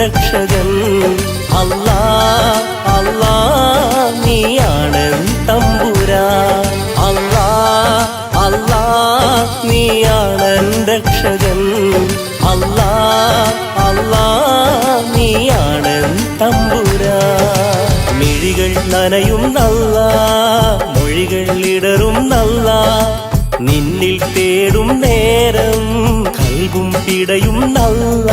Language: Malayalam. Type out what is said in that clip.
രക്ഷകൻ. അല്ലാ അല്ലാ നീയാണ് തമ്പുരാൻ. അല്ലാ അല്ലാ നീയാണ് രക്ഷകൻ. അല്ലാ അല്ലാ നീയാണ് തമ്പുരാൻ. മിഴികൾ നനയും നല്ല മൊഴികൾ ഇടറും നല്ല നിന്നിൽ തേടും നേരം കൽബും പിടയും നല്ല